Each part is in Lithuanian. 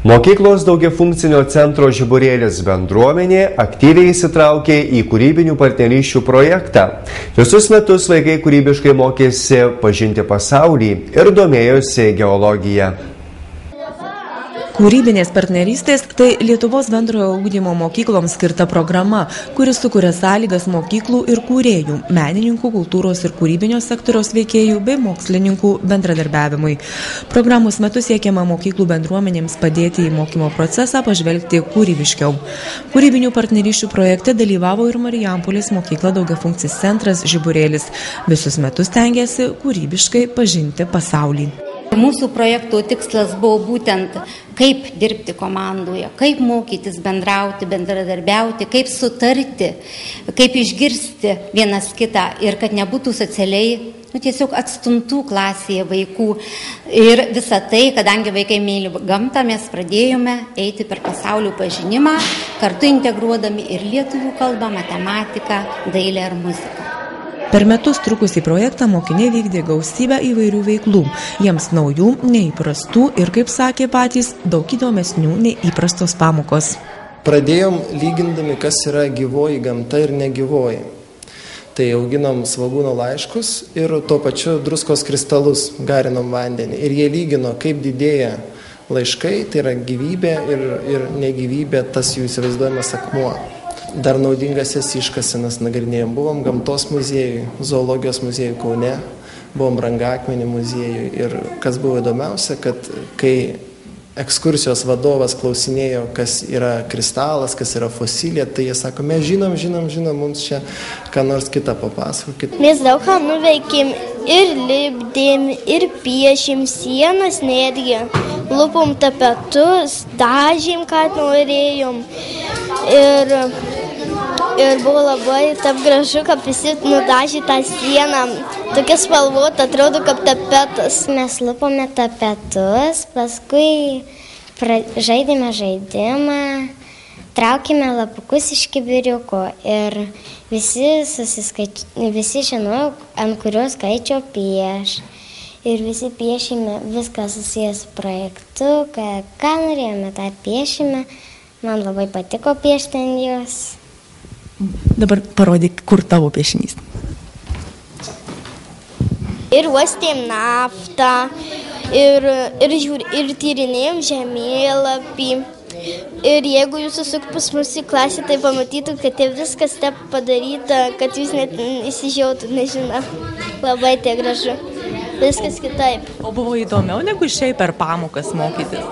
Mokyklos daugiafunkcinio centro Žiburėlis bendruomenė aktyviai įsitraukė į kūrybinių partnerysčių projektą. Visus metus vaikai kūrybiškai mokėsi pažinti pasaulį ir domėjosi geologija. Kūrybinės partnerystės – tai Lietuvos bendrojo ugdymo mokykloms skirta programa, kuris sukuria sąlygas mokyklų ir kūrėjų, menininkų, kultūros ir kūrybinio sektoriaus veikėjų bei mokslininkų bendradarbiavimui. Programos metu siekiama mokyklų bendruomenėms padėti į mokymo procesą pažvelgti kūrybiškiau. Kūrybinių partnerysčių projekte dalyvavo ir Marijampolės mokykla daugiafunkcis centras Žiburėlis. Visus metus stengiasi kūrybiškai pažinti pasaulį. Mūsų projekto tikslas buvo būtent kaip dirbti komandoje, kaip mokytis bendrauti, bendradarbiauti, kaip sutarti, kaip išgirsti vienas kitą ir kad nebūtų socialiai tiesiog atstumtų klasėje vaikų. Ir visą tai, kadangi vaikai myli gamtą, mes pradėjome eiti per pasaulio pažinimą, kartu integruodami ir lietuvių kalbą, matematiką, dailę ir muziką. Per metus trukusį projektą mokiniai vykdė gausybę įvairių veiklų, jiems naujų, neįprastų ir, kaip sakė patys, daug įdomesnių nei įprastos pamokos. Pradėjom lygindami, kas yra gyvoji gamta ir negyvoji. Tai auginom svogūno laiškus ir tuo pačiu druskos kristalus garinom vandenį. Ir jie lygino, kaip didėja laiškai, tai yra gyvybė ir negyvybė, tas jų įsivaizduojamas akmuo. Dar naudingasias iškasenas nagrinėjom. Buvom gamtos muziejui, zoologijos muziejui Kaune, buvom Brangakmenių muziejui. Ir kas buvo įdomiausia, kad kai ekskursijos vadovas klausinėjo, kas yra kristalas, kas yra fosilija, tai jie sako, mes žinom, mums čia ką nors kitą papasakokit. Mes daug ką nuveikėm ir lipdėm, ir piešėm sienas netgi, lupom tapetus, dažėm, ką norėjom. Ir buvo labai taip gražu, kad visi nudažė tą sieną. Tokia spalvota, atrodo kaip tapetas. Mes lupome tapetus, paskui žaidėme žaidimą, traukėme lapukus iš kibiriuko ir visi žinojo, ant kurio skaičio pieš. Ir visi piešėme, viskas susijęs su projektu, ką norėjome, tą piešėme. Man labai patiko piešti ant jos. Dabar parodyk, kur tavo piešinys. Ir uostėm naftą, ir tyrinėjom žemėlapį. Ir jeigu jūs susuktų pas mus į klasę, tai pamatytų, kad viskas taip padaryta, kad jūs net įsižiautų, nežinau. Labai tai gražu. Viskas kitaip. O buvo įdomiau negu šiaip per pamokas mokytis?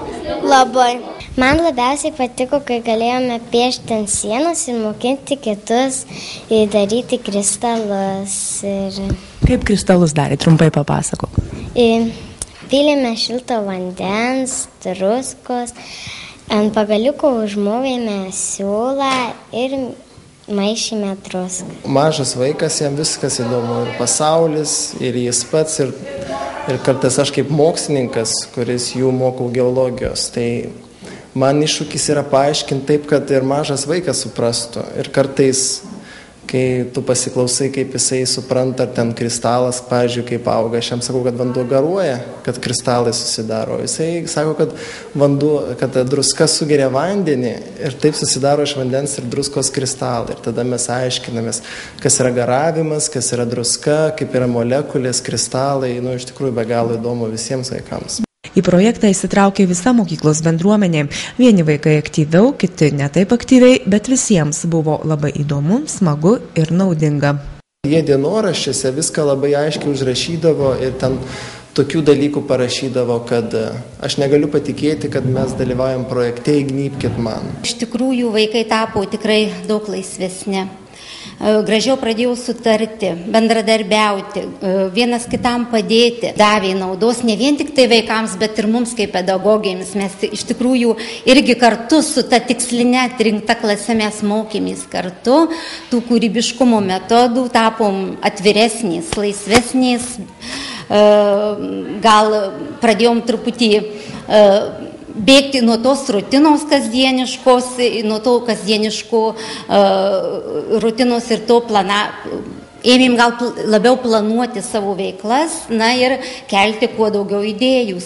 Labai. Man labiausiai patiko, kai galėjome piešti ant sienos ir mokinti kitus ir daryti kristalus. Kaip kristalus darė? Trumpai papasakok. Pylėme šilto vandens, druskos, ant pagaliuko užmovėme siūlą ir maišėme druską. Mažas vaikas, jam viskas įdomu, ir pasaulis, ir jis pats, ir kartais aš kaip mokslininkas, kuris jų mokau geologijos, tai man iššūkis yra paaiškinti taip, kad ir mažas vaikas suprastų. Ir kartais, kai tu pasiklausai, kaip jisai supranta, ar ten kristalas, pavyzdžiui, kaip auga, aš jam sakau, kad vanduo garuoja, kad kristalai susidaro. Jisai sako, kad druska sugeria vandenį ir taip susidaro iš vandens ir druskos kristalai. Ir tada mes aiškinamės, kas yra garavimas, kas yra druska, kaip yra molekulės, kristalai. Iš tikrųjų, be galo įdomu visiems vaikams. Į projektą įsitraukė visa mokyklos bendruomenė. Vieni vaikai aktyviau, kiti ne taip aktyviai, bet visiems buvo labai įdomu, smagu ir naudinga. Jie dienoraščiuose viską labai aiškiai užrašydavo ir ten tokių dalykų parašydavo, kad aš negaliu patikėti, kad mes dalyvaujam projekte Įgnybkit man. Iš tikrųjų, vaikai tapo tikrai daug laisvesni. Gražiau pradėjau sutarti, bendradarbiauti, vienas kitam padėti. Davė naudos ne vien tik tai vaikams, bet ir mums kaip pedagogėms. Mes iš tikrųjų irgi kartu su ta tikslinė atrinkta klase mes mokėmės kartu. Tų kūrybiškumo metodų tapom atviresnės, laisvesnės. Gal pradėjom truputį bėgti nuo tos rutinos kasdieniškos, nuo to kasdieniško rutinos ir to ėmėm gal labiau planuoti savo veiklas, ir kelti kuo daugiau idėjų.